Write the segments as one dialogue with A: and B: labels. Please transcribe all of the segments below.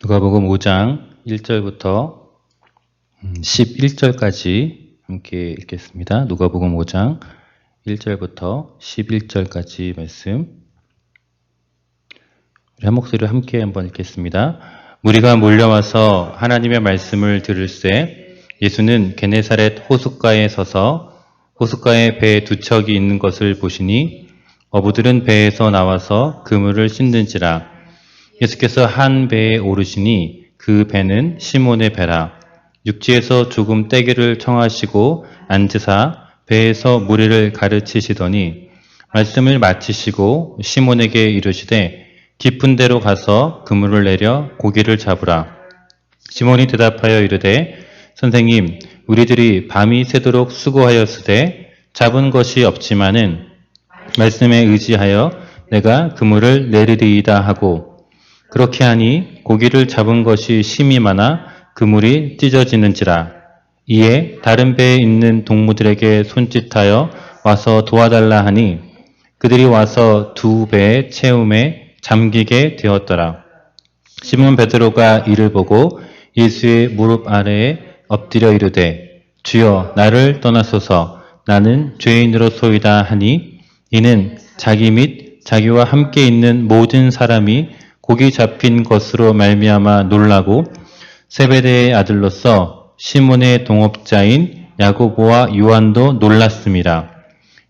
A: 누가복음 5장 1절부터 11절까지 함께 읽겠습니다. 누가복음 5장 1절부터 11절까지 말씀 우리 한 목소리로 함께 한번 읽겠습니다. 무리가 몰려와서 하나님의 말씀을 들을새 예수는 게네사렛 호숫가에 서서 호숫가에 배 두 척이 있는 것을 보시니 어부들은 배에서 나와서 그물을 씻는지라. 예수께서 한 배에 오르시니 그 배는 시몬의 배라. 육지에서 조금 떼기를 청하시고 앉으사 배에서 무리를 가르치시더니 말씀을 마치시고 시몬에게 이르시되 깊은 데로 가서 그물을 내려 고기를 잡으라. 시몬이 대답하여 이르되 선생님, 우리들이 밤이 새도록 수고하였으되 잡은 것이 없지만은 말씀에 의지하여 내가 그물을 내리리이다 하고 그렇게 하니 고기를 잡은 것이 심이 많아 그물이 찢어지는지라. 이에 다른 배에 있는 동무들에게 손짓하여 와서 도와달라 하니 그들이 와서 두 배의 채움에 잠기게 되었더라. 시몬 베드로가 이를 보고 예수의 무릎 아래에 엎드려 이르되 주여 나를 떠나소서 나는 죄인으로소이다 하니 이는 자기 및 자기와 함께 있는 모든 사람이 고기 잡힌 것으로 말미암아 놀라고 세베대의 아들로서 시몬의 동업자인 야고보와 요한도 놀랐습니다.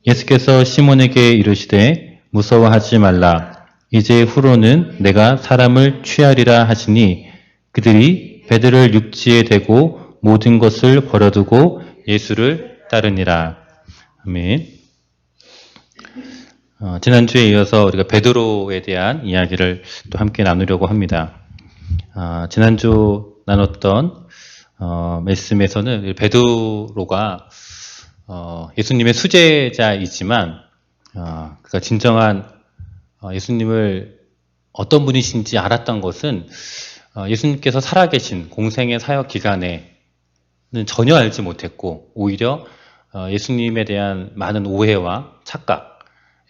A: 예수께서 시몬에게 이르시되 무서워하지 말라. 이제 후로는 내가 사람을 취하리라 하시니 그들이 배들을 육지에 대고 모든 것을 버려두고 예수를 따르니라. 아멘. 지난주에 이어서 우리가 베드로에 대한 이야기를 또 함께 나누려고 합니다. 지난주 나눴던 말씀에서는 베드로가 예수님의 수제자이지만 그가 진정한 예수님을 어떤 분이신지 알았던 것은 예수님께서 살아계신 공생의 사역 기간에는 전혀 알지 못했고 오히려 예수님에 대한 많은 오해와 착각,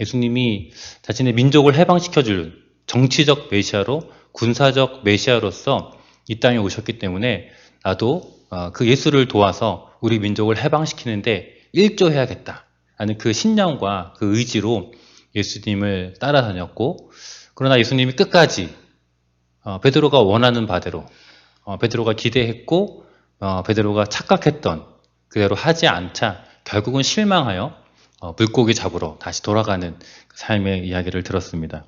A: 예수님이 자신의 민족을 해방시켜줄 정치적 메시아로 군사적 메시아로서 이 땅에 오셨기 때문에 나도 그 예수를 도와서 우리 민족을 해방시키는데 일조해야겠다 하는 그 신념과 그 의지로 예수님을 따라다녔고 그러나 예수님이 끝까지 베드로가 원하는 바대로 베드로가 기대했고 베드로가 착각했던 그대로 하지 않자 결국은 실망하여 물고기 잡으러 다시 돌아가는 그 삶의 이야기를 들었습니다.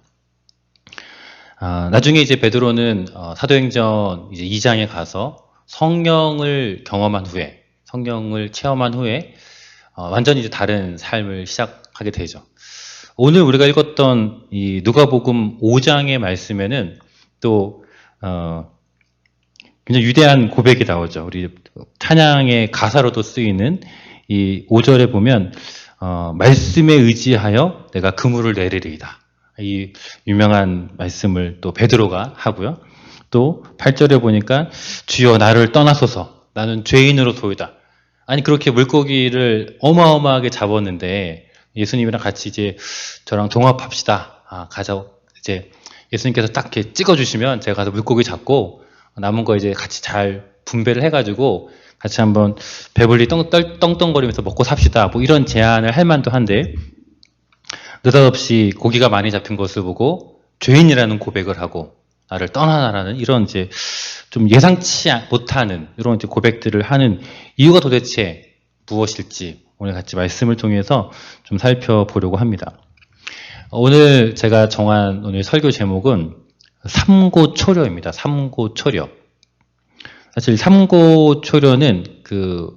A: 나중에 이제 베드로는 사도행전 이제 2장에 가서 성령을 경험한 후에, 성령을 체험한 후에 완전히 이제 다른 삶을 시작하게 되죠. 오늘 우리가 읽었던 이 누가복음 5장의 말씀에는 또 굉장히 위대한 고백이 나오죠. 우리 찬양의 가사로도 쓰이는 이 5절에 보면 말씀에 의지하여 내가 그물을 내리리이다. 이 유명한 말씀을 또 베드로가 하고요. 또 8절에 보니까 주여 나를 떠나소서 나는 죄인으로소이다. 아니 그렇게 물고기를 어마어마하게 잡았는데 예수님이랑 같이 이제 저랑 동업합시다. 가자. 이제 예수님께서 딱 이렇게 찍어주시면 제가 가서 물고기 잡고 남은 거 이제 같이 잘 분배를 해가지고 같이 한번 배불리 떵떵거리면서 먹고 삽시다. 뭐 이런 제안을 할 만도 한데 느닷없이 고기가 많이 잡힌 것을 보고 죄인이라는 고백을 하고 나를 떠나라는 이런 이제 좀 예상치 못하는 이런 이제 고백들을 하는 이유가 도대체 무엇일지 오늘 같이 말씀을 통해서 좀 살펴보려고 합니다. 오늘 제가 정한 오늘 설교 제목은 삼고초려입니다. 삼고초려. 사실 삼고초려는 그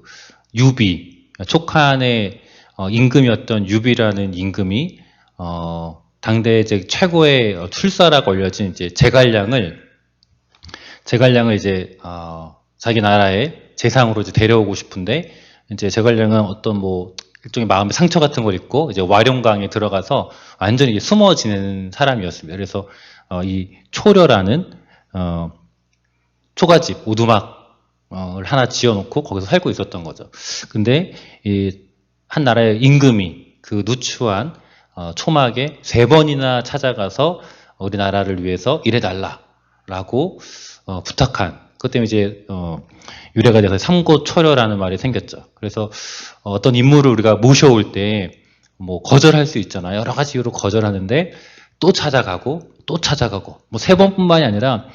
A: 유비, 촉한의 임금이었던 유비라는 임금이 당대 이제 최고의 출사라고 알려진 이제 제갈량을 이제 자기 나라의 재상으로 이제 데려오고 싶은데 이제 제갈량은 어떤 뭐 일종의 마음의 상처 같은 걸 입고 이제 와룡강에 들어가서 완전히 숨어 지내는 사람이었습니다. 그래서 이 초려라는 초가집, 오두막을 하나 지어놓고 거기서 살고 있었던 거죠. 근데 이 한 나라의 임금이 그 누추한 초막에 3번이나 찾아가서 우리나라를 위해서 일해달라. 라고 부탁한, 그것 때문에 이제 유래가 돼서 삼고초려라는 말이 생겼죠. 그래서 어떤 인물을 우리가 모셔올 때 뭐 거절할 수 있잖아요. 여러 가지 이유로 거절하는데 또 찾아가고 또 찾아가고, 뭐 3번뿐만이 아니라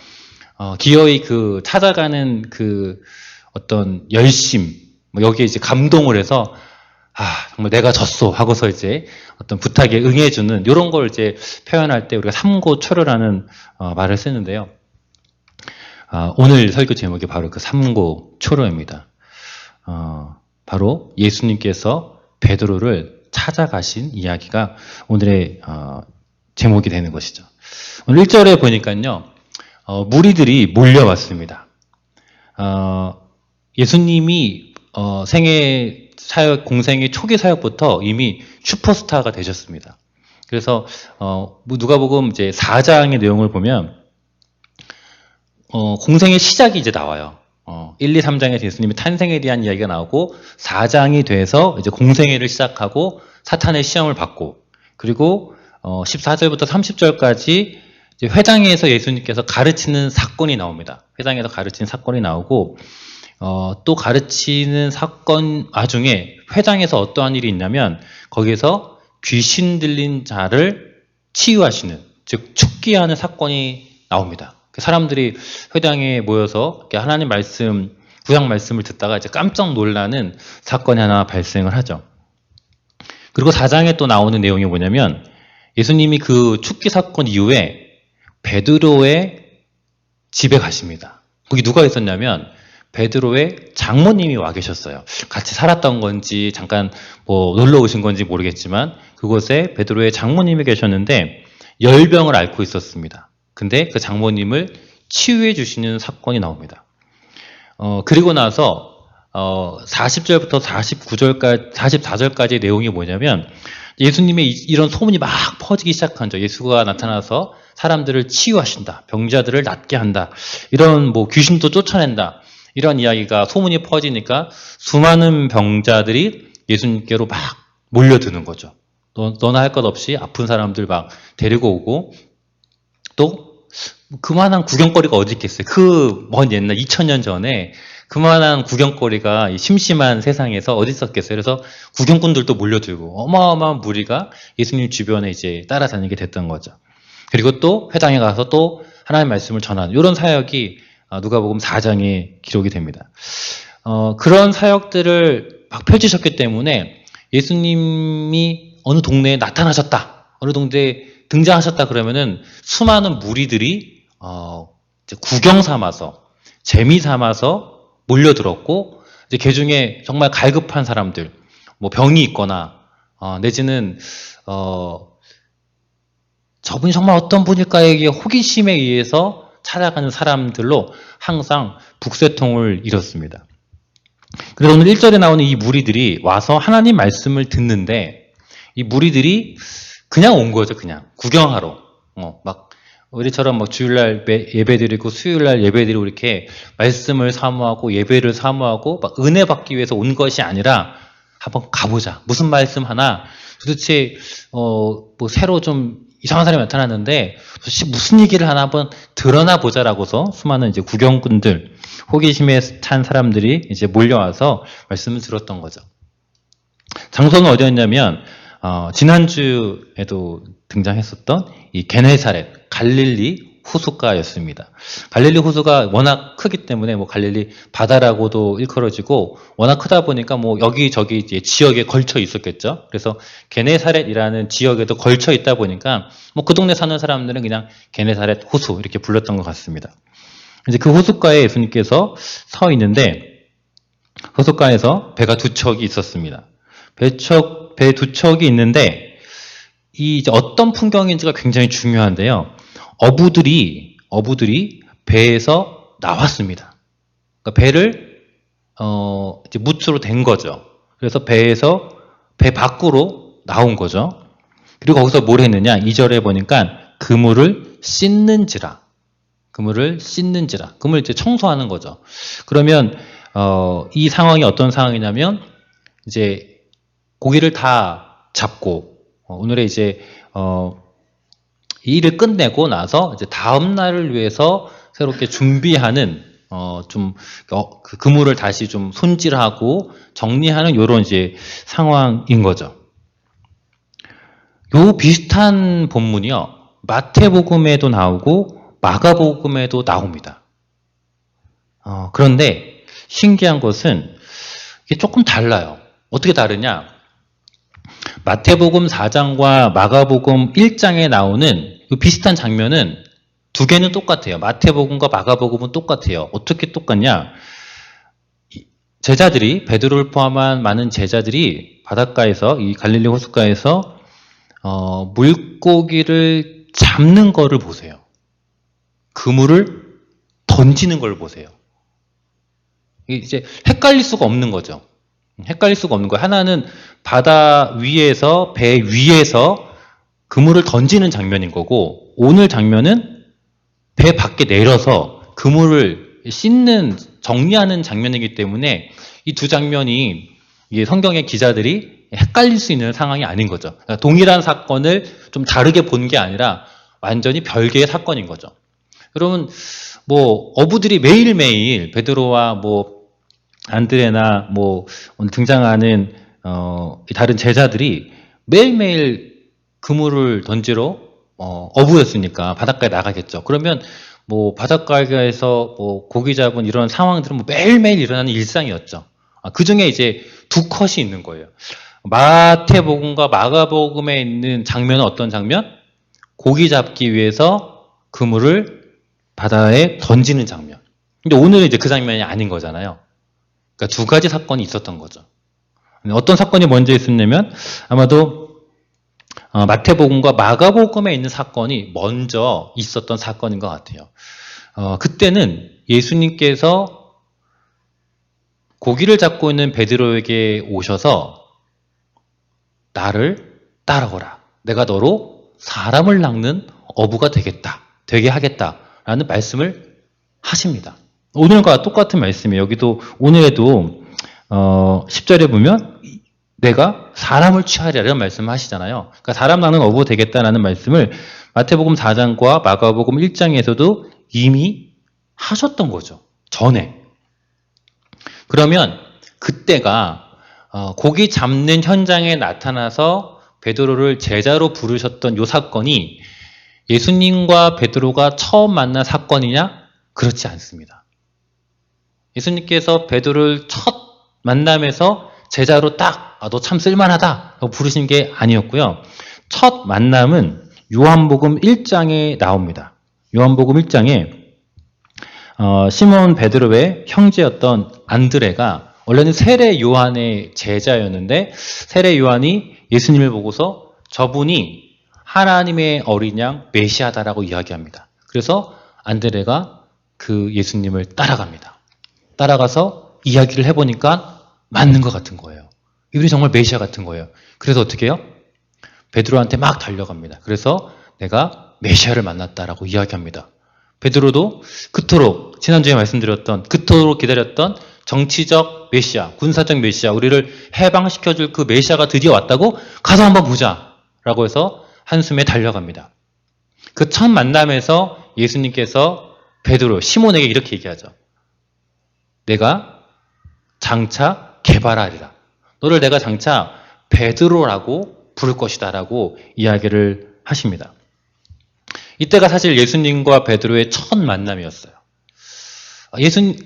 A: 기어이 그 찾아가는 그 어떤 열심, 뭐 여기에 이제 감동을 해서 정말 내가 졌소 하고서 이제 어떤 부탁에 응해주는 이런 걸 이제 표현할 때 우리가 삼고초려라는 말을 쓰는데요. 오늘 설교 제목이 바로 그 삼고초려입니다. 바로 예수님께서 베드로를 찾아가신 이야기가 오늘의 제목이 되는 것이죠. 오늘 1절에 보니까요, 무리들이 몰려왔습니다. 예수님이 생애 사역, 공생의 초기 사역부터 이미 슈퍼스타가 되셨습니다. 그래서 누가복음 이제 4장의 내용을 보면 공생의 시작이 이제 나와요. 1, 2, 3장에서 예수님의 탄생에 대한 이야기가 나오고 4장이 돼서 이제 공생애를 시작하고 사탄의 시험을 받고, 그리고 14절부터 30절까지 이제 회당에서 예수님께서 가르치는 사건이 나옵니다. 회당에서 가르치는 사건이 나오고 또 가르치는 사건 와중에 회당에서 어떠한 일이 있냐면 거기에서 귀신 들린 자를 치유하시는, 즉 축기하는 사건이 나옵니다. 사람들이 회당에 모여서 하나님 말씀, 구약 말씀을 듣다가 이제 깜짝 놀라는 사건이 하나 발생을 하죠. 그리고 4장에 또 나오는 내용이 뭐냐면 예수님이 그 축기 사건 이후에 베드로의 집에 가십니다. 거기 누가 있었냐면 베드로의 장모님이 와 계셨어요. 같이 살았던 건지 잠깐 뭐 놀러 오신 건지 모르겠지만 그곳에 베드로의 장모님이 계셨는데 열병을 앓고 있었습니다. 근데 그 장모님을 치유해 주시는 사건이 나옵니다. 그리고 나서 40절부터 49절까지, 44절까지의 내용이 뭐냐면 예수님의 이런 소문이 막 퍼지기 시작한 죠. 예수가 나타나서 사람들을 치유하신다, 병자들을 낫게 한다, 이런 뭐 귀신도 쫓아낸다, 이런 이야기가 소문이 퍼지니까 수많은 병자들이 예수님께로 막 몰려드는 거죠. 너나 할 것 없이 아픈 사람들 막 데리고 오고, 또 그만한 구경거리가 어디 있겠어요. 그 먼 옛날 2000년 전에 그만한 구경거리가 이 심심한 세상에서 어디 있었겠어요. 그래서 구경꾼들도 몰려들고 어마어마한 무리가 예수님 주변에 이제 따라다니게 됐던 거죠. 그리고 또 회당에 가서 또 하나님의 말씀을 전하는 이런 사역이 누가복음 4장에 기록이 됩니다. 그런 사역들을 막 펼치셨기 때문에 예수님이 어느 동네에 나타나셨다, 어느 동네에 등장하셨다 그러면은 수많은 무리들이 이제 구경 삼아서, 재미 삼아서 몰려들었고, 이제 그 중에 정말 갈급한 사람들, 뭐 병이 있거나 내지는 저분이 정말 어떤 분일까에 호기심에 의해서 찾아가는 사람들로 항상 북새통을 이뤘습니다. 그래서 오늘 1절에 나오는 이 무리들이 와서 하나님 말씀을 듣는데, 이 무리들이 그냥 온 거죠. 그냥 구경하러. 막 우리처럼 막 주일날 예배드리고 수요일날 예배드리고 이렇게 말씀을 사모하고 예배를 사모하고 막 은혜 받기 위해서 온 것이 아니라 한번 가보자. 무슨 말씀 하나, 도대체 뭐 새로 좀 이상한 사람이 나타났는데 도대체 무슨 얘기를 하나 한번 드러나 보자라고서 수많은 이제 구경꾼들, 호기심에 찬 사람들이 이제 몰려와서 말씀을 들었던 거죠. 장소는 어디였냐면 지난주에도 등장했었던 이 게네사렛, 갈릴리 호숫가였습니다. 갈릴리 호수가 워낙 크기 때문에 뭐 갈릴리 바다라고도 일컬어지고, 워낙 크다 보니까 뭐 여기저기 이제 지역에 걸쳐 있었겠죠. 그래서 게네사렛이라는 지역에도 걸쳐 있다 보니까 뭐 그 동네 사는 사람들은 그냥 게네사렛 호수 이렇게 불렀던 것 같습니다. 이제 그 호숫가에 예수님께서 서 있는데, 호숫가에서 배가 2척이 있었습니다. 배 2척이 있는데 이제 어떤 풍경인지가 굉장히 중요한데요. 어부들이 배에서 나왔습니다. 그러니까 배를 이제 무트로 댄 거죠. 그래서 배에서 배 밖으로 나온 거죠. 그리고 거기서 뭘 했느냐? 2절에 보니까 그물을 씻는지라. 그물을 이제 청소하는 거죠. 그러면 이 상황이 어떤 상황이냐면 이제 고기를 다 잡고 오늘의 이제 이 일을 끝내고 나서 이제 다음 날을 위해서 새롭게 준비하는 그 그물을 다시 좀 손질하고 정리하는 요런 이제 상황인 거죠. 요 비슷한 본문이요. 마태복음에도 나오고 마가복음에도 나옵니다. 그런데 신기한 것은 이게 조금 달라요. 어떻게 다르냐? 마태복음 4장과 마가복음 1장에 나오는 그 비슷한 장면은 두 개는 똑같아요. 마태복음과 마가복음은 똑같아요. 어떻게 똑같냐? 제자들이, 베드로를 포함한 많은 제자들이 바닷가에서, 이 갈릴리 호숫가에서 물고기를 잡는 거를 보세요. 그물을 던지는 걸 보세요. 이제 헷갈릴 수가 없는 거죠. 헷갈릴 수가 없는 거예요. 하나는 바다 위에서, 배 위에서 그물을 던지는 장면인 거고, 오늘 장면은 배 밖에 내려서 그물을 씻는, 정리하는 장면이기 때문에 이 두 장면이 성경의 기자들이 헷갈릴 수 있는 상황이 아닌 거죠. 그러니까 동일한 사건을 좀 다르게 본 게 아니라 완전히 별개의 사건인 거죠. 여러분, 어부들이 매일매일 베드로와 안드레나 오늘 등장하는 다른 제자들이 매일매일 그물을 던지러 어부였으니까 바닷가에 나가겠죠. 그러면 바닷가에서 고기 잡은 이런 상황들은 매일매일 일어나는 일상이었죠. 그 중에 이제 두 컷이 있는 거예요. 마태복음과 마가복음에 있는 장면은 어떤 장면? 고기 잡기 위해서 그물을 바다에 던지는 장면. 근데 오늘은 이제 그 장면이 아닌 거잖아요. 그러니까 두 가지 사건이 있었던 거죠. 어떤 사건이 먼저 있었냐면 아마도 마태복음과 마가복음에 있는 사건이 먼저 있었던 사건인 것 같아요. 그때는 예수님께서 고기를 잡고 있는 베드로에게 오셔서 나를 따라오라. 내가 너로 사람을 낚는 어부가 되게 하겠다라는 말씀을 하십니다. 오늘과 똑같은 말씀이에요. 여기도 오늘에도 10절에 보면 내가 사람을 취하리라는 말씀을 하시잖아요. 그러니까 사람 낚는 어부 되겠다라는 말씀을 마태복음 4장과 마가복음 1장에서도 이미 하셨던 거죠. 전에. 그러면 그때가 고기 잡는 현장에 나타나서 베드로를 제자로 부르셨던 이 사건이 예수님과 베드로가 처음 만난 사건이냐? 그렇지 않습니다. 예수님께서 베드로를 첫 만남에서 제자로 너 참 쓸만하다 라고 부르신 게 아니었고요. 첫 만남은 요한복음 1장에 나옵니다. 요한복음 1장에 시몬 베드로의 형제였던 안드레가 원래는 세례 요한의 제자였는데 세례 요한이 예수님을 보고서 저분이 하나님의 어린 양 메시아다라고 이야기합니다. 그래서 안드레가 그 예수님을 따라갑니다. 따라가서 이야기를 해보니까 맞는 것 같은 거예요. 이분이 정말 메시아 같은 거예요. 그래서 어떻게 해요? 베드로한테 막 달려갑니다. 그래서 내가 메시아를 만났다라고 이야기합니다. 베드로도 그토록 지난주에 말씀드렸던 그토록 기다렸던 정치적 메시아, 군사적 메시아, 우리를 해방시켜줄 그 메시아가 드디어 왔다고 가서 한번 보자 라고 해서 한숨에 달려갑니다. 그 첫 만남에서 예수님께서 베드로, 시몬에게 이렇게 얘기하죠. 내가 장차 개발하리라. 너를 내가 장차 베드로라고 부를 것이다 라고 이야기를 하십니다. 이때가 사실 예수님과 베드로의 첫 만남이었어요.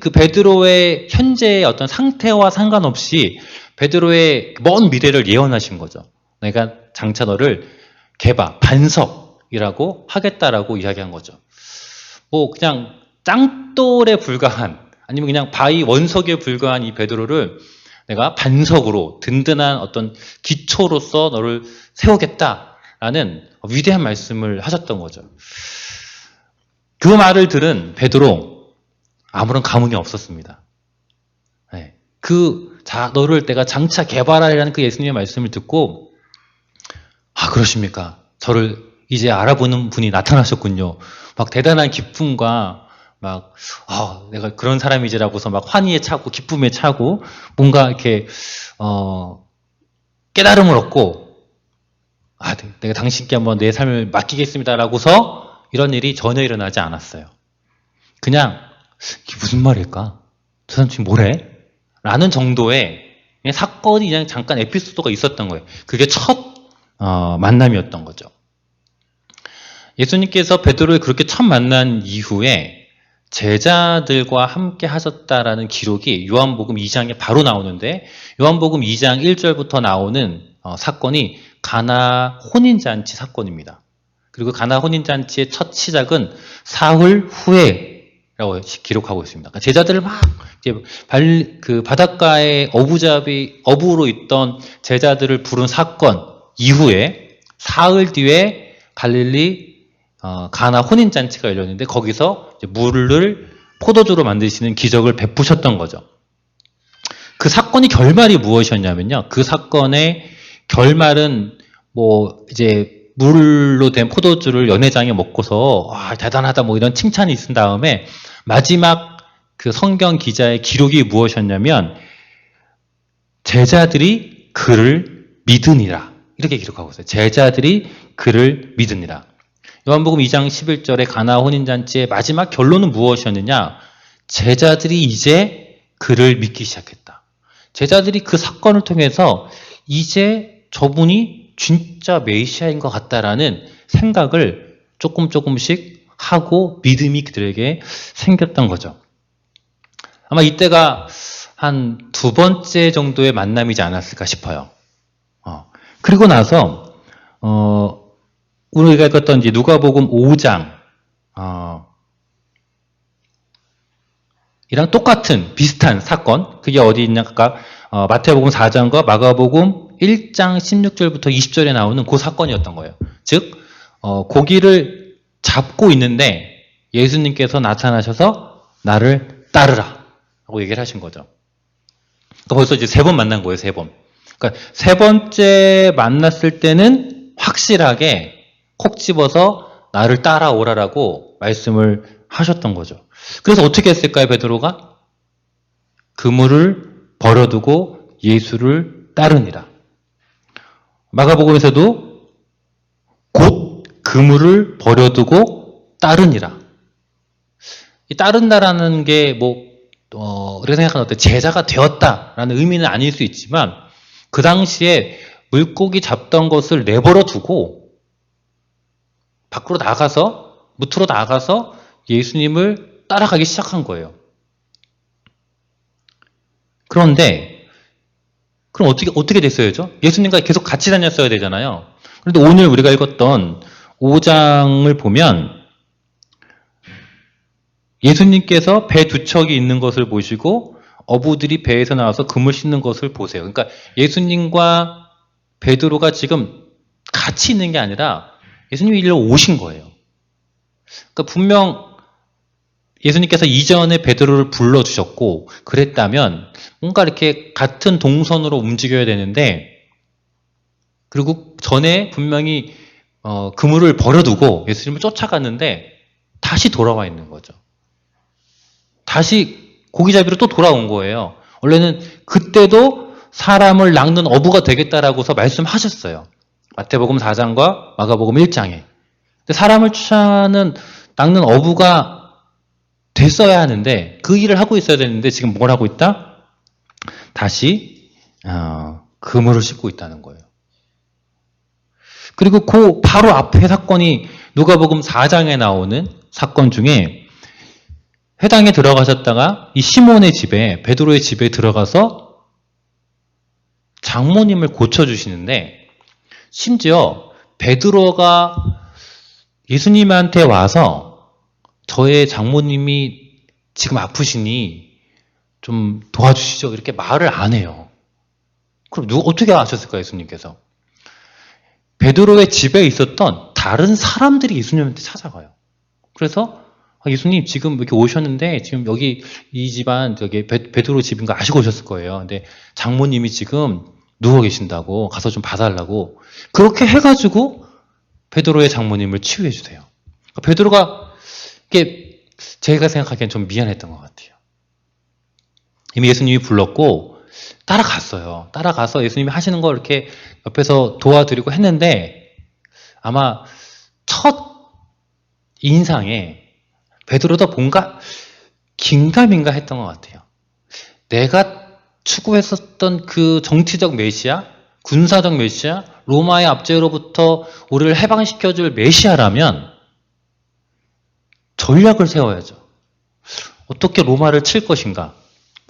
A: 그 베드로의 현재의 어떤 상태와 상관없이 베드로의 먼 미래를 예언하신 거죠. 내가 장차 너를 반석이라고 하겠다라고 이야기한 거죠. 그냥 짱돌에 불과한 아니면 그냥 바위 원석에 불과한 이 베드로를 내가 반석으로 든든한 어떤 기초로서 너를 세우겠다라는 위대한 말씀을 하셨던 거죠. 그 말을 들은 베드로 아무런 감흥이 없었습니다. 네. 너를 내가 장차 개발하리라는 그 예수님의 말씀을 듣고 그러십니까? 저를 이제 알아보는 분이 나타나셨군요. 막 대단한 기쁨과 내가 그런 사람이지라고서 막 환희에 차고 기쁨에 차고 뭔가 이렇게 깨달음을 얻고 내가 당신께 한번 내 삶을 맡기겠습니다라고서 이런 일이 전혀 일어나지 않았어요. 그냥 이게 무슨 말일까? 저 사람 지금 뭐래? 라는 정도의 그냥 사건이 그냥 잠깐 에피소드가 있었던 거예요. 그게 첫 만남이었던 거죠. 예수님께서 베드로를 그렇게 첫 만난 이후에 제자들과 함께 하셨다라는 기록이 요한복음 2장에 바로 나오는데, 요한복음 2장 1절부터 나오는 사건이 가나 혼인잔치 사건입니다. 그리고 가나 혼인잔치의 첫 시작은 사흘 후에라고 기록하고 있습니다. 그러니까 제자들을 막 이제 바닷가에 어부로 있던 제자들을 부른 사건 이후에 사흘 뒤에 갈릴리 가나 혼인잔치가 열렸는데, 거기서 이제 물을 포도주로 만드시는 기적을 베푸셨던 거죠. 그 사건의 결말이 무엇이었냐면요. 그 사건의 결말은 이제 물로 된 포도주를 연회장에 먹고서 대단하다 이런 칭찬이 있은 다음에 마지막 그 성경 기자의 기록이 무엇이었냐면 제자들이 그를 믿으니라, 이렇게 기록하고 있어요. 제자들이 그를 믿으니라. 요한복음 2장 11절의 가나 혼인잔치의 마지막 결론은 무엇이었느냐? 제자들이 이제 그를 믿기 시작했다. 제자들이 그 사건을 통해서 이제 저분이 진짜 메시아인 것 같다라는 생각을 조금씩 하고 믿음이 그들에게 생겼던 거죠. 아마 이때가 한 두 번째 정도의 만남이지 않았을까 싶어요. 그리고 나서 우리가 읽었던 이제 누가복음 5장 이랑 똑같은 비슷한 사건, 그게 어디 있냐? 아까 마태복음 4장과 마가복음 1장 16절부터 20절에 나오는 그 사건이었던 거예요. 즉 고기를 잡고 있는데 예수님께서 나타나셔서 나를 따르라 라고 얘기를 하신 거죠. 그러니까 벌써 이제 3번 만난 거예요. 3번. 그러니까 3번째 만났을 때는 확실하게 콕 집어서 나를 따라오라라고 말씀을 하셨던 거죠. 그래서 어떻게 했을까요, 베드로가? 그물을 버려두고 예수를 따르니라. 마가복음에서도 곧 그물을 버려두고 따르니라. 이 따른다라는 게 우리가 생각하는 어떤 제자가 되었다라는 의미는 아닐 수 있지만, 그 당시에 물고기 잡던 것을 내버려 두고 밖으로 나가서, 무트로 나가서 예수님을 따라가기 시작한 거예요. 그런데 그럼 어떻게 됐어야죠? 예수님과 계속 같이 다녔어야 되잖아요. 그런데 오늘 우리가 읽었던 5장을 보면 예수님께서 배 두 척이 있는 것을 보시고 어부들이 배에서 나와서 그물 씻는 것을 보세요. 그러니까 예수님과 베드로가 지금 같이 있는 게 아니라 예수님이 일로 오신 거예요. 그러니까 분명 예수님께서 이전에 베드로를 불러주셨고 그랬다면 뭔가 이렇게 같은 동선으로 움직여야 되는데, 그리고 전에 분명히 그물을 버려두고 예수님을 쫓아갔는데 다시 돌아와 있는 거죠. 다시 고기잡이로 또 돌아온 거예요. 원래는 그때도 사람을 낚는 어부가 되겠다라고서 말씀하셨어요. 마태복음 4장과 마가복음 1장에. 근데 사람을 낚는 어부가 됐어야 하는데, 그 일을 하고 있어야 되는데 지금 뭘 하고 있다? 다시 그물을 싣고 있다는 거예요. 그리고 그 바로 앞에 사건이 누가복음 4장에 나오는 사건 중에, 회당에 들어가셨다가 이 시몬의 집에, 베드로의 집에 들어가서 장모님을 고쳐주시는데, 심지어 베드로가 예수님한테 와서 저의 장모님이 지금 아프시니 좀 도와주시죠, 이렇게 말을 안 해요. 그럼 어떻게 아셨을까요, 예수님께서? 베드로의 집에 있었던 다른 사람들이 예수님한테 찾아가요. 그래서 예수님 지금 이렇게 오셨는데 지금 여기 이 집안 저기 베드로 집인 거 아시고 오셨을 거예요. 근데 장모님이 지금 누워 계신다고 가서 좀 봐달라고, 그렇게 해가지고 베드로의 장모님을 치유해 주세요. 베드로가 이게 제가 생각하기엔 좀 미안했던 것 같아요. 이미 예수님이 불렀고 따라갔어요. 따라가서 예수님이 하시는 걸 이렇게 옆에서 도와드리고 했는데, 아마 첫 인상에 베드로도 뭔가 긴가민가 했던 것 같아요. 내가 추구했었던 그 정치적 메시아, 군사적 메시아, 로마의 압제로부터 우리를 해방시켜줄 메시아라면 전략을 세워야죠. 어떻게 로마를 칠 것인가?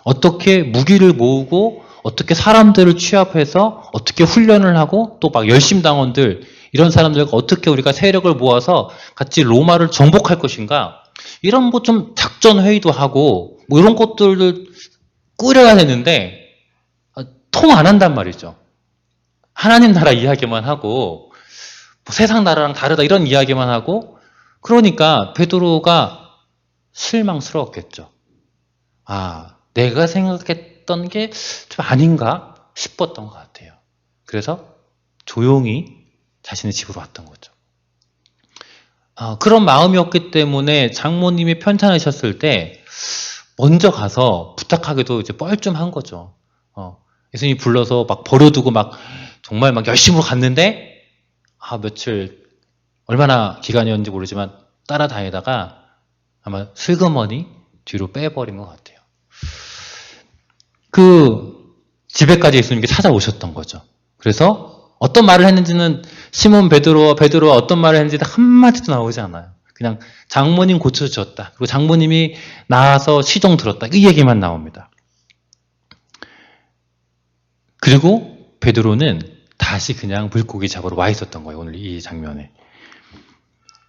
A: 어떻게 무기를 모으고 어떻게 사람들을 취합해서 어떻게 훈련을 하고 또 막 열심당원들 이런 사람들과 어떻게 우리가 세력을 모아서 같이 로마를 정복할 것인가? 이런 뭐 좀 작전 회의도 하고 뭐 이런 것들을 꾸려야 되는데 통 안 한단 말이죠. 하나님 나라 이야기만 하고 뭐 세상 나라랑 다르다 이런 이야기만 하고 그러니까 베드로가 실망스러웠겠죠. 아, 내가 생각했던 게 좀 아닌가 싶었던 것 같아요. 그래서 조용히 자신의 집으로 왔던 거죠. 그런 마음이었기 때문에 장모님이 편찮으셨을 때 먼저 가서 부탁하기도 이제 뻘쭘한 거죠. 예수님이 불러서 막 버려두고 막 정말 막 열심으로 갔는데 며칠 얼마나 기간이었는지 모르지만 따라다니다가 아마 슬그머니 뒤로 빼버린 것 같아요. 그 집에까지 예수님께 찾아오셨던 거죠. 그래서 어떤 말을 했는지는 시몬 베드로와 어떤 말을 했는지 한마디도 나오지 않아요. 그냥 장모님 고쳐주셨다. 그리고 장모님이 나와서 시종 들었다. 이 얘기만 나옵니다. 그리고 베드로는 다시 그냥 물고기 잡으러 와 있었던 거예요. 오늘 이 장면에.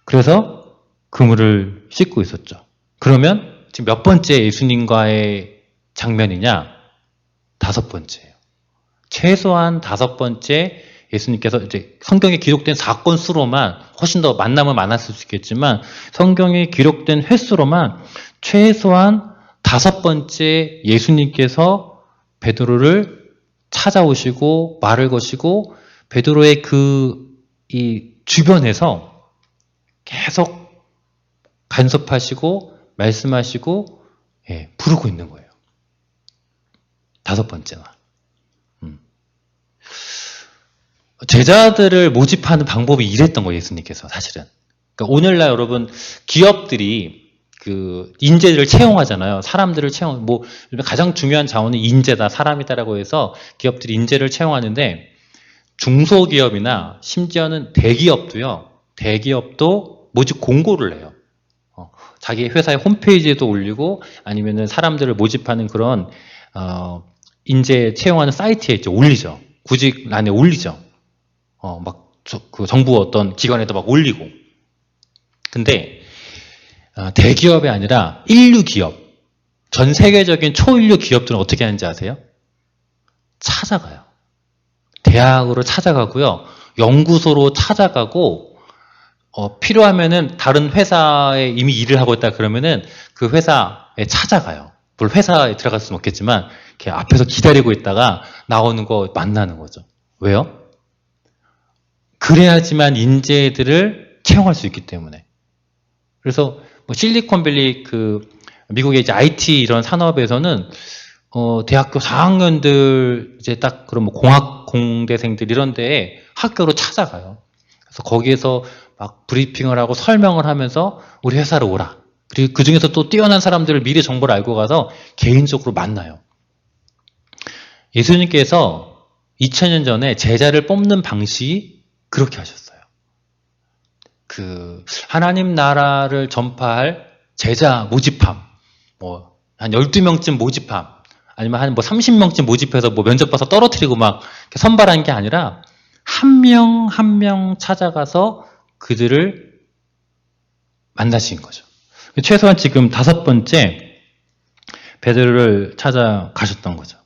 A: 그래서 그물을 씻고 있었죠. 그러면 지금 몇 번째 예수님과의 장면이냐? 5번째예요. 최소한 5번째 예수님께서 이제 성경에 기록된 사건 수로만 훨씬 더 만남은 많았을 수 있겠지만 성경에 기록된 횟수로만 최소한 5번째 예수님께서 베드로를 찾아오시고 말을 거시고 베드로의 이 주변에서 계속 간섭하시고 말씀하시고 부르고 있는 거예요. 5번째나. 제자들을 모집하는 방법이 이랬던 거예요, 예수님께서 사실은. 그러니까 오늘날 여러분 기업들이 그 인재들을 채용하잖아요. 사람들을 뭐 가장 중요한 자원이 인재다, 사람이다라고 해서 기업들이 인재를 채용하는데 중소기업이나 심지어는 대기업도요. 대기업도 모집 공고를 내요. 자기 회사의 홈페이지에도 올리고 아니면은 사람들을 모집하는 그런 인재 채용하는 사이트에 있죠. 올리죠. 구직란에 올리죠. 그 정부 어떤 기관에도 막 올리고. 근데 대기업이 아니라 인류 기업, 전 세계적인 초인류 기업들은 어떻게 하는지 아세요? 찾아가요. 대학으로 찾아가고요. 연구소로 찾아가고 필요하면은 다른 회사에 이미 일을 하고 있다 그러면은 그 회사에 찾아가요. 물론 회사에 들어갈 수는 없겠지만 이렇게 앞에서 기다리고 있다가 나오는 거 만나는 거죠. 왜요? 그래야지만 인재들을 채용할 수 있기 때문에. 그래서 뭐 실리콘밸리 미국의 이제 IT 이런 산업에서는 대학교 4학년들 이제 딱 그런 뭐 공학 공대생들 이런 데에 학교로 찾아가요. 그래서 거기에서 막 브리핑을 하고 설명을 하면서 우리 회사로 오라. 그리고 그 중에서 또 뛰어난 사람들을 미리 정보를 알고 가서 개인적으로 만나요. 예수님께서 2000년 전에 제자를 뽑는 방식이 그렇게 하셨어요. 하나님 나라를 전파할 제자 모집함, 한 12명쯤 모집함, 아니면 한 30명쯤 모집해서 면접 봐서 떨어뜨리고 막 선발한 게 아니라 한 명 한 명 찾아가서 그들을 만나신 거죠. 최소한 지금 5번째 베드로를 찾아가셨던 거죠.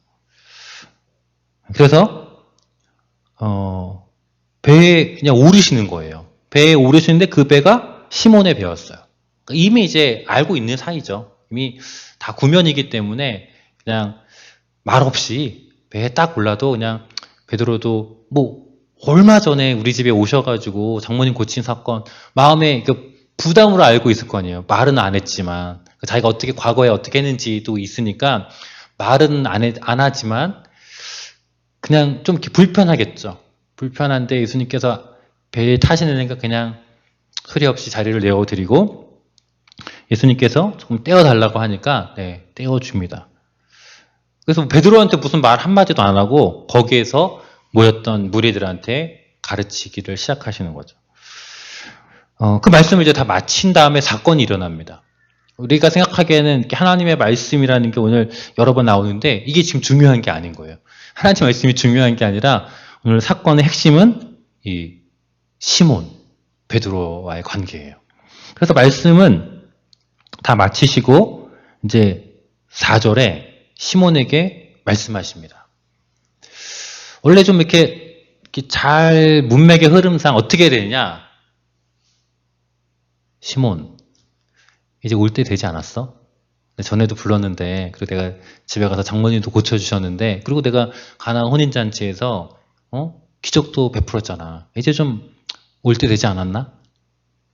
A: 그래서 배에 그냥 오르시는 거예요. 배에 오르시는데 그 배가 시몬의 배였어요. 이미 이제 알고 있는 사이죠. 이미 다 구면이기 때문에 그냥 말 없이 배에 딱 올라도 그냥 베드로도 얼마 전에 우리 집에 오셔가지고 장모님 고친 사건 마음에 부담으로 알고 있을 거 아니에요. 말은 안 했지만 자기가 어떻게 과거에 어떻게 했는지도 있으니까 말은 안 하지만 그냥 좀 이렇게 불편하겠죠. 불편한데 예수님께서 배에 타시는 애니까 그냥 소리 없이 자리를 내어드리고 예수님께서 조금 떼어달라고 하니까 네, 떼어줍니다. 그래서 베드로한테 무슨 말 한마디도 안 하고 거기에서 모였던 무리들한테 가르치기를 시작하시는 거죠. 그 말씀을 이제 다 마친 다음에 사건이 일어납니다. 우리가 생각하기에는 하나님의 말씀이라는 게 오늘 여러 번 나오는데 이게 지금 중요한 게 아닌 거예요. 하나님의 말씀이 중요한 게 아니라 오늘 사건의 핵심은 이 시몬, 베드로와의 관계예요. 그래서 말씀은 다 마치시고 이제 4절에 시몬에게 말씀하십니다. 원래 좀 이렇게 잘 문맥의 흐름상 어떻게 되느냐? 시몬, 이제 올 때 되지 않았어? 전에도 불렀는데, 그리고 내가 집에 가서 장모님도 고쳐주셨는데, 그리고 내가 가나안 혼인잔치에서 기적도 베풀었잖아. 이제 좀 올 때 되지 않았나?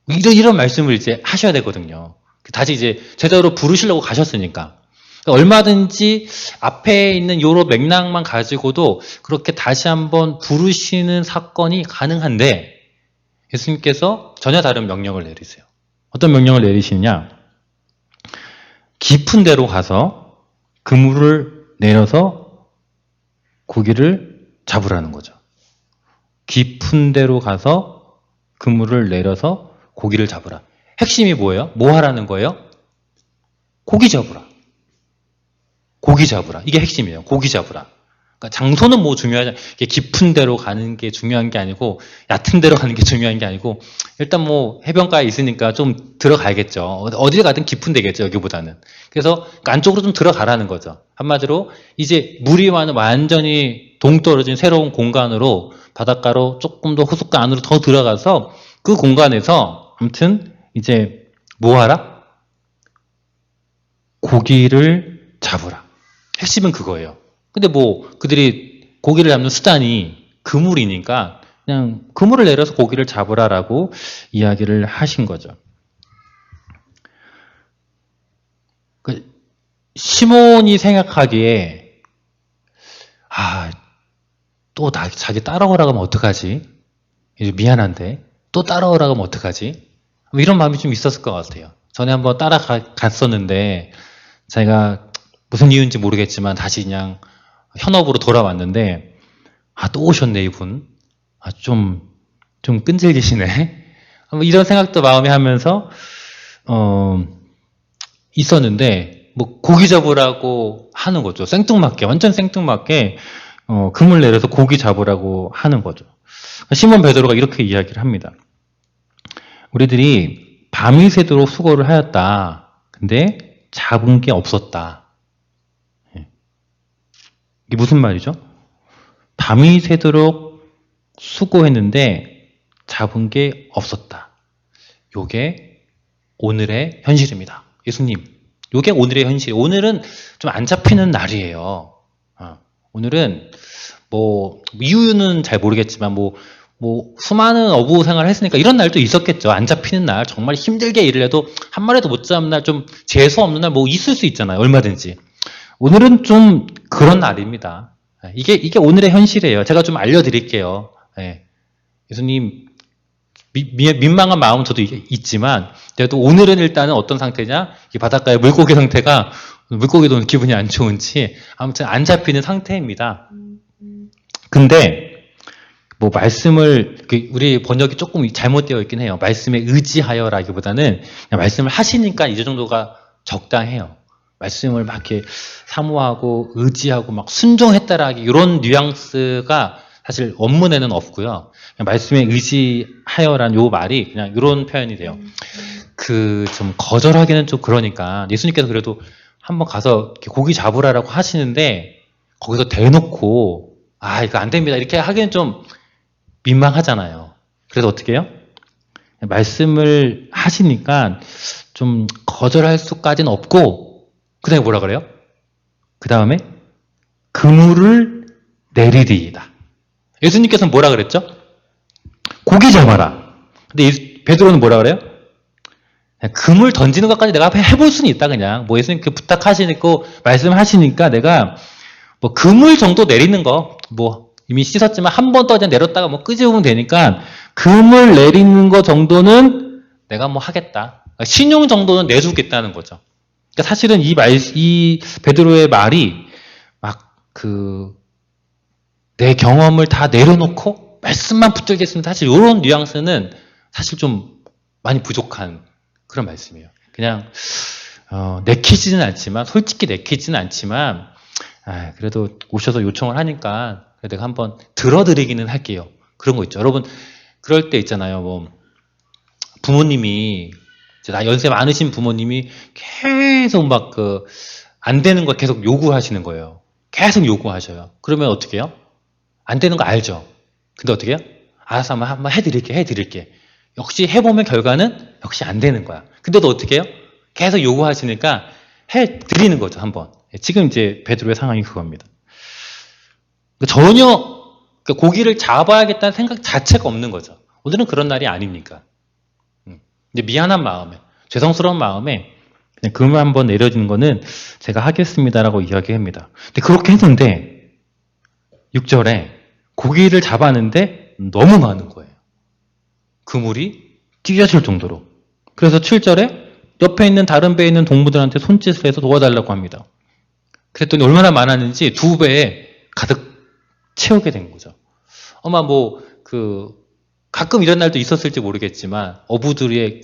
A: 이런 말씀을 이제 하셔야 되거든요. 다시 이제 제대로 부르시려고 가셨으니까. 얼마든지 앞에 있는 요런 맥락만 가지고도 그렇게 다시 한번 부르시는 사건이 가능한데 예수님께서 전혀 다른 명령을 내리세요. 어떤 명령을 내리시느냐? 깊은 데로 가서 그물을 내려서 고기를 잡으라는 거죠. 깊은 데로 가서 그물을 내려서 고기를 잡으라. 핵심이 뭐예요? 뭐 하라는 거예요? 고기 잡으라. 고기 잡으라. 이게 핵심이에요. 고기 잡으라. 그러니까 장소는 뭐 중요하지, 깊은 데로 가는 게 중요한 게 아니고, 얕은 데로 가는 게 중요한 게 아니고, 일단 뭐 해변가에 있으니까 좀 들어가야겠죠. 어디를 가든 깊은 데겠죠, 여기보다는. 그래서 안쪽으로 좀 들어가라는 거죠. 한마디로, 이제 물이 완전히 동떨어진 새로운 공간으로, 바닷가로 조금 더 호숫가 안으로 더 들어가서, 그 공간에서, 아무튼, 이제 뭐 하라? 고기를 잡으라. 핵심은 그거예요. 근데 뭐 그들이 고기를 잡는 수단이 그물이니까 그냥 그물을 내려서 고기를 잡으라라고 이야기를 하신 거죠. 시몬이 생각하기에 또 자기 따라오라고 하면 어떡하지? 미안한데 또 따라오라고 하면 어떡하지? 이런 마음이 좀 있었을 것 같아요. 전에 한번 따라갔었는데 제가 무슨 이유인지 모르겠지만 다시 그냥 현업으로 돌아왔는데 또 오셨네 이분. 좀 끈질기시네. 이런 생각도 마음에 하면서 있었는데 뭐 고기 잡으라고 하는 거죠. 생뚱맞게, 완전 생뚱맞게 그물 내려서 고기 잡으라고 하는 거죠. 시몬 베드로가 이렇게 이야기를 합니다. 우리들이 밤이 새도록 수고를 하였다. 근데 잡은 게 없었다. 이게 무슨 말이죠? 밤이 새도록 수고했는데 잡은 게 없었다. 요게 오늘의 현실입니다. 예수님, 요게 오늘의 현실. 오늘은 좀 안 잡히는 날이에요. 오늘은 뭐 이유는 잘 모르겠지만 뭐 수많은 어부 생활을 했으니까 이런 날도 있었겠죠. 안 잡히는 날, 정말 힘들게 일을 해도 한 마리도 못 잡는 날, 좀 재수 없는 날 뭐 있을 수 있잖아요. 얼마든지. 오늘은 좀 그런 날입니다. 이게 오늘의 현실이에요. 제가 좀 알려드릴게요. 예수님, 민망한 마음은 저도 있지만, 그래도 오늘은 일단은 어떤 상태냐? 이 바닷가의 물고기 상태가, 물고기도 기분이 안 좋은지, 아무튼 안 잡히는 상태입니다. 근데, 뭐 말씀을, 우리 번역이 조금 잘못되어 있긴 해요. 말씀에 의지하여라기보다는 그냥 말씀을 하시니까 이 정도가 적당해요. 말씀을 막 이렇게 사모하고 의지하고 막 순종했다라기 이런 뉘앙스가 사실 원문에는 없고요. 그냥 말씀에 의지하여라는 요 말이 그냥 이런 표현이 돼요. 좀 거절하기는 좀 그러니까 예수님께서 그래도 한번 가서 이렇게 고기 잡으라라고 하시는데 거기서 대놓고 이거 안 됩니다 이렇게 하기는 좀 민망하잖아요. 그래서 어떻게 해요? 말씀을 하시니까 좀 거절할 수까지는 없고 그 다음에 뭐라 그래요? 그 다음에 그물을 내리리이다. 예수님께서는 뭐라 그랬죠? 고기 잡아라. 근데 베드로는 뭐라 그래요? 그물 던지는 것까지 내가 해볼 수는 있다 그냥. 뭐 예수님 부탁하시고 말씀하시니까 내가 뭐 그물 정도 내리는 거 뭐 이미 씻었지만 한 번 더 그냥 내렸다가 뭐 끄집으면 되니까 그물 내리는 거 정도는 내가 뭐 하겠다. 신용 정도는 내주겠다는 거죠. 그러니까 사실은 이 베드로의 말이 막 내 경험을 다 내려놓고 말씀만 붙들겠습니다. 사실 이런 뉘앙스는 사실 좀 많이 부족한 그런 말씀이에요. 그냥 내키지는 않지만, 솔직히 내키지는 않지만, 그래도 오셔서 요청을 하니까 내가 한번 들어드리기는 할게요. 그런 거 있죠. 여러분, 그럴 때 있잖아요. 뭐 부모님이 나 연세 많으신 부모님이 계속 막 안 되는 거 계속 요구하시는 거예요. 계속 요구하셔요. 그러면 어떻게 해요? 안 되는 거 알죠? 근데 어떻게 해요? 알아서 한번 해드릴게. 역시 해보면 결과는 역시 안 되는 거야. 근데도 어떻게 해요? 계속 요구하시니까 해드리는 거죠, 한번. 지금 이제 베드로의 상황이 그겁니다. 전혀 고기를 잡아야겠다는 생각 자체가 없는 거죠. 오늘은 그런 날이 아닙니까? 이제 미안한 마음에, 죄송스러운 마음에 그냥 금을 한번 내려주는 거는 제가 하겠습니다라고 이야기합니다. 근데 그렇게 했는데 6절에 고기를 잡았는데 너무 많은 거예요. 그물이 찢어질 정도로. 그래서 7절에 옆에 있는 다른 배에 있는 동무들한테 손짓을 해서 도와달라고 합니다. 그랬더니 얼마나 많았는지 2배에 가득 채우게 된 거죠. 아마 가끔 이런 날도 있었을지 모르겠지만 어부들의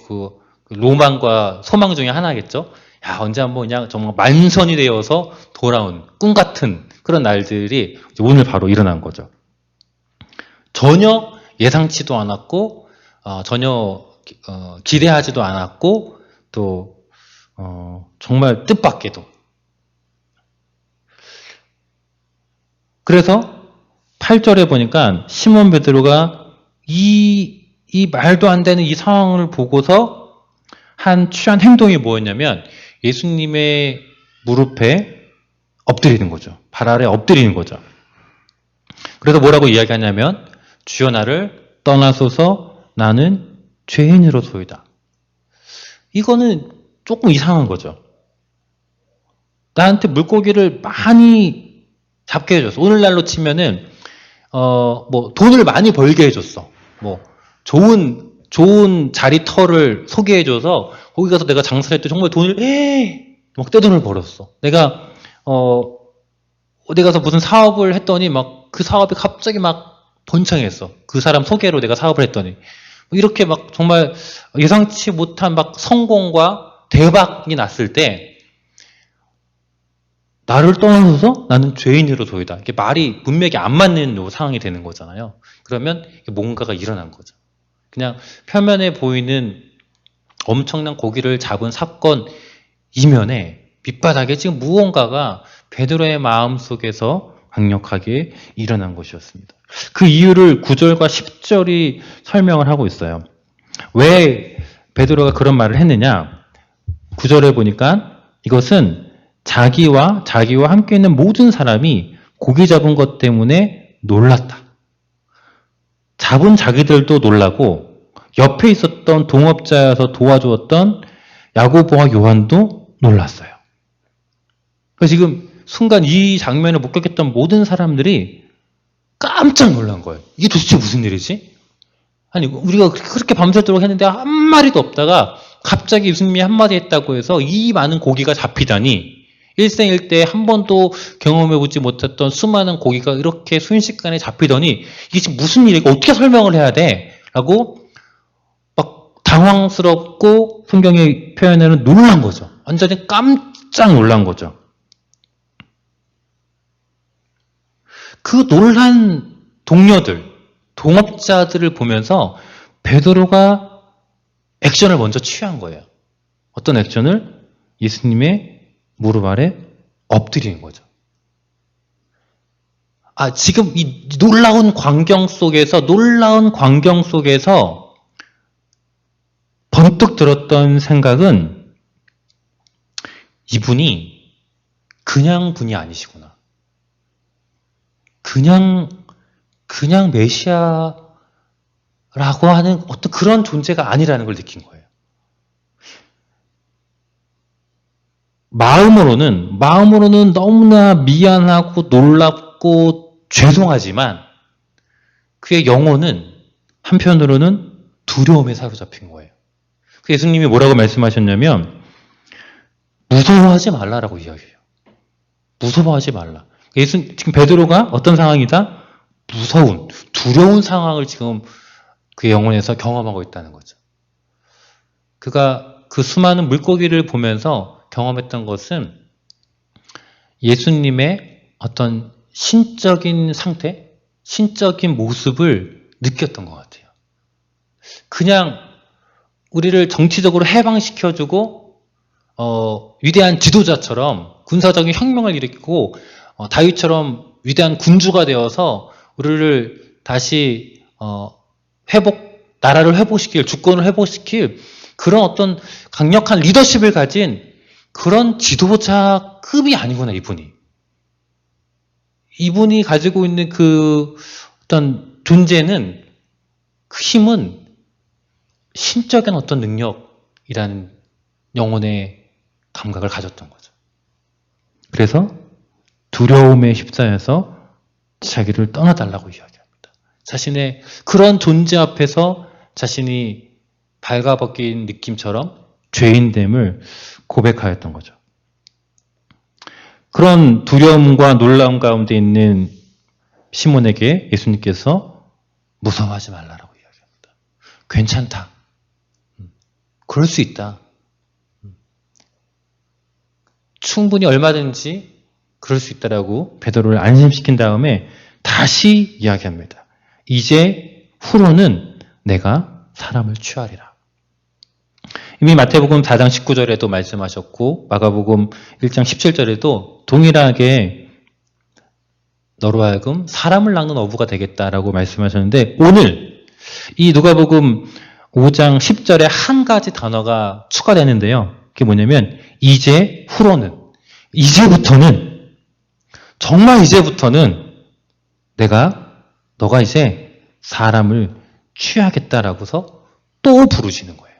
A: 로망과 소망 중에 하나겠죠. 야, 언제 한번 그냥 정말 만선이 되어서 돌아온 꿈 같은 그런 날들이 오늘 바로 일어난 거죠. 전혀 예상치도 않았고, 전혀 기대하지도 않았고, 또 정말 뜻밖에도. 그래서 8절에 보니까 시몬 베드로가 이 말도 안 되는 이 상황을 보고서 취한 행동이 뭐였냐면 예수님의 무릎에 엎드리는 거죠. 발 아래 엎드리는 거죠. 그래서 뭐라고 이야기하냐면 주여 나를 떠나소서 나는 죄인으로소이다. 이거는 조금 이상한 거죠. 나한테 물고기를 많이 잡게 해줬어. 오늘날로 치면은 돈을 많이 벌게 해줬어. 좋은 자리터를 소개해줘서 거기 가서 내가 장사를 했더니 정말 막 떼돈을 벌었어. 내가 어디 가서 무슨 사업을 했더니 막 그 사업이 갑자기 막 번창했어. 그 사람 소개로 내가 사업을 했더니 이렇게 막 정말 예상치 못한 막 성공과 대박이 났을 때 나를 떠나서서 나는 죄인으로소이다. 이게 말이 문맥이 안 맞는 상황이 되는 거잖아요. 그러면 뭔가가 일어난 거죠. 그냥 표면에 보이는 엄청난 고기를 잡은 사건 이면에 밑바닥에 지금 무언가가 베드로의 마음 속에서 강력하게 일어난 것이었습니다. 그 이유를 9절과 10절이 설명을 하고 있어요. 왜 베드로가 그런 말을 했느냐? 9절에 보니까 이것은 자기와 함께 있는 모든 사람이 고기 잡은 것 때문에 놀랐다. 잡은 자기들도 놀라고 옆에 있었던 동업자여서 도와주었던 야고보와 요한도 놀랐어요. 그래서 지금 순간 이 장면을 목격했던 모든 사람들이 깜짝 놀란 거예요. 이게 도대체 무슨 일이지? 아니 우리가 그렇게 밤새도록 했는데 한 마리도 없다가 갑자기 예수님이 한마디 했다고 해서 이 많은 고기가 잡히다니 일생일대에 한 번도 경험해보지 못했던 수많은 고기가 이렇게 순식간에 잡히더니 이게 지금 무슨 일이고 어떻게 설명을 해야 돼? 라고 막 당황스럽고 성경의 표현에는 놀란 거죠. 완전히 깜짝 놀란 거죠. 그 놀란 동료들, 동업자들을 보면서 베드로가 액션을 먼저 취한 거예요. 어떤 액션을? 예수님의 무릎 아래 엎드리는 거죠. 지금 이 놀라운 광경 속에서 번뜩 들었던 생각은 이분이 그냥 분이 아니시구나. 그냥 메시아라고 하는 어떤 그런 존재가 아니라는 걸 느낀 거예요. 마음으로는 너무나 미안하고 놀랍고 죄송하지만 그의 영혼은 한편으로는 두려움에 사로잡힌 거예요. 그 예수님이 뭐라고 말씀하셨냐면 무서워하지 말라라고 이야기해요. 무서워하지 말라. 지금 베드로가 어떤 상황이다? 무서운, 두려운 상황을 지금 그의 영혼에서 경험하고 있다는 거죠. 그가 그 수많은 물고기를 보면서 경험했던 것은 예수님의 어떤 신적인 상태, 신적인 모습을 느꼈던 것 같아요. 그냥 우리를 정치적으로 해방시켜주고 위대한 지도자처럼 군사적인 혁명을 일으키고 다윗처럼 위대한 군주가 되어서 우리를 다시 나라를 회복시킬, 주권을 회복시킬 그런 어떤 강력한 리더십을 가진 그런 지도자급이 아니구나, 이분이 가지고 있는 그 어떤 존재는, 그 힘은 신적인 어떤 능력이라는 영혼의 감각을 가졌던 거죠. 그래서 두려움에 휩싸여서 자기를 떠나달라고 이야기합니다. 자신의 그런 존재 앞에서 자신이 발가벗긴 느낌처럼 죄인됨을 고백하였던 거죠. 그런 두려움과 놀라움 가운데 있는 시몬에게 예수님께서 무서워하지 말라라고 이야기합니다. 괜찮다. 그럴 수 있다. 충분히 얼마든지 그럴 수 있다라고 베드로를 안심시킨 다음에 다시 이야기합니다. 이제 후로는 내가 사람을 취하리라. 이미 마태복음 4장 19절에도 말씀하셨고 마가복음 1장 17절에도 동일하게 너로 하여금 사람을 낚는 어부가 되겠다라고 말씀하셨는데, 오늘 이 누가복음 5장 10절에 한 가지 단어가 추가되는데요. 그게 뭐냐면 이제 후로는, 이제부터는, 정말 이제부터는 너가 이제 사람을 취하겠다라고서 또 부르시는 거예요.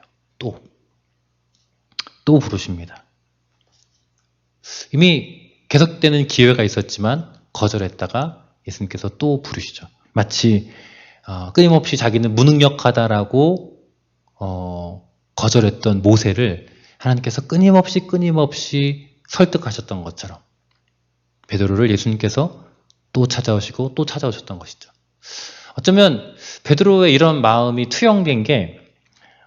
A: 또 부르십니다. 이미 계속되는 기회가 있었지만 거절했다가 예수님께서 또 부르시죠. 마치 끊임없이 자기는 무능력하다라고 거절했던 모세를 하나님께서 끊임없이 설득하셨던 것처럼 베드로를 예수님께서 또 찾아오시고 또 찾아오셨던 것이죠. 어쩌면 베드로의 이런 마음이 투영된 게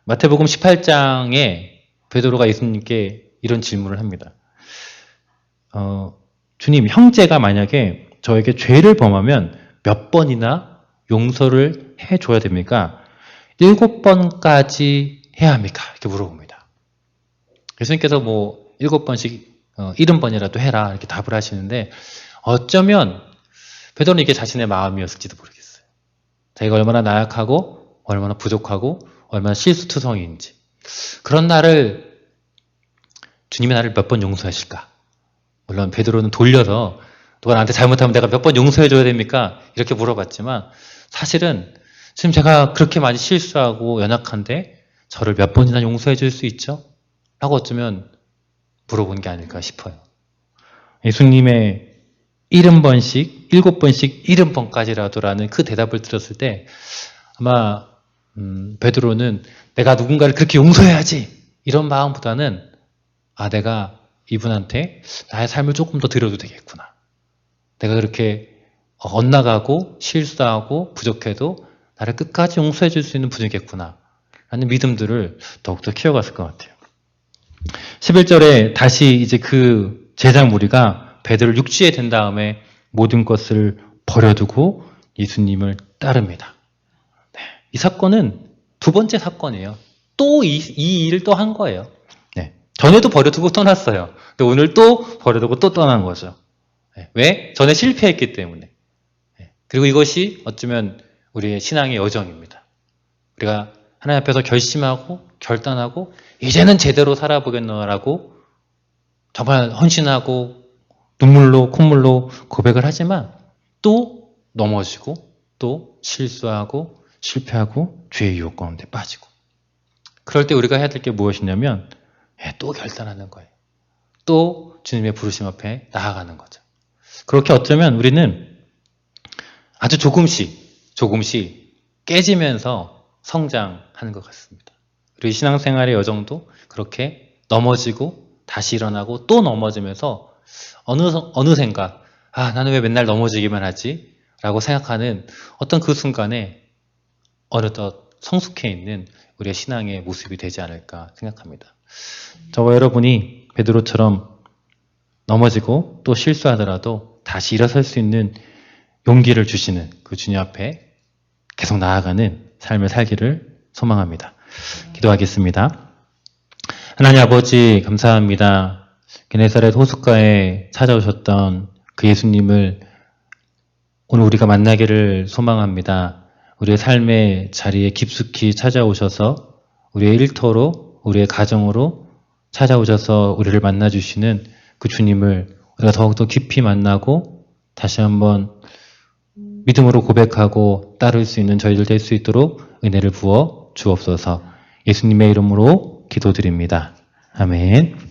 A: 마태복음 18장에 베드로가 예수님께 이런 질문을 합니다. 주님, 형제가 만약에 저에게 죄를 범하면 몇 번이나 용서를 해줘야 됩니까? 7번까지 해야 합니까? 이렇게 물어봅니다. 예수님께서 7번씩 70번이라도 해라 이렇게 답을 하시는데, 어쩌면 베드로는 이게 자신의 마음이었을지도 모르겠어요. 자기가 얼마나 나약하고 얼마나 부족하고 얼마나 실수투성이인지, 그런 나를, 주님이 나를 몇 번 용서하실까? 물론 베드로는 돌려서 누가 나한테 잘못하면 내가 몇 번 용서해줘야 됩니까? 이렇게 물어봤지만, 사실은 지금 제가 그렇게 많이 실수하고 연약한데 저를 몇 번이나 용서해줄 수 있죠? 라고 어쩌면 물어본 게 아닐까 싶어요. 예수님의 70번씩 7번씩 70번까지라도라는 그 대답을 들었을 때 아마 베드로는 내가 누군가를 그렇게 용서해야지 이런 마음보다는 내가 이분한테 나의 삶을 조금 더 드려도 되겠구나. 내가 그렇게 엇나가고 실수하고 부족해도 나를 끝까지 용서해 줄 수 있는 분이겠구나 라는 믿음들을 더욱더 키워갔을 것 같아요. 11절에 다시 이제 그 제자 무리가 베드로를 육지에 댄 다음에 모든 것을 버려두고 예수님을 따릅니다. 네, 이 사건은 두 번째 사건이에요. 또 이 일을 또 한 거예요. 네, 전에도 버려두고 떠났어요. 근데 오늘 또 버려두고 또 떠난 거죠. 네, 왜? 전에 실패했기 때문에. 네, 그리고 이것이 어쩌면 우리의 신앙의 여정입니다. 우리가 하나님 앞에서 결심하고 결단하고 이제는 제대로 살아보겠노라고 정말 헌신하고 눈물로 콧물로 고백을 하지만 또 넘어지고 또 실수하고 실패하고 죄의 유혹 가운데 빠지고, 그럴 때 우리가 해야 될 게 무엇이냐면 또 결단하는 거예요. 또 주님의 부르심 앞에 나아가는 거죠. 그렇게 어쩌면 우리는 아주 조금씩 깨지면서 성장하는 것 같습니다. 우리 신앙생활의 여정도 그렇게 넘어지고 다시 일어나고 또 넘어지면서 어느샌가 나는 왜 맨날 넘어지기만 하지? 라고 생각하는 어떤 그 순간에 어느덧 성숙해 있는 우리의 신앙의 모습이 되지 않을까 생각합니다. 저와 여러분이 베드로처럼 넘어지고 또 실수하더라도 다시 일어설 수 있는 용기를 주시는 그 주님 앞에 계속 나아가는 삶을 살기를 소망합니다. 기도하겠습니다. 하나님 아버지 감사합니다. 게네사렛 호숫가에 찾아오셨던 그 예수님을 오늘 우리가 만나기를 소망합니다. 우리의 삶의 자리에 깊숙이 찾아오셔서 우리의 일터로 우리의 가정으로 찾아오셔서 우리를 만나주시는 그 주님을 우리가 더욱더 깊이 만나고 다시 한번 믿음으로 고백하고 따를 수 있는 저희들 될 수 있도록 은혜를 부어 주옵소서. 예수님의 이름으로 기도드립니다. 아멘.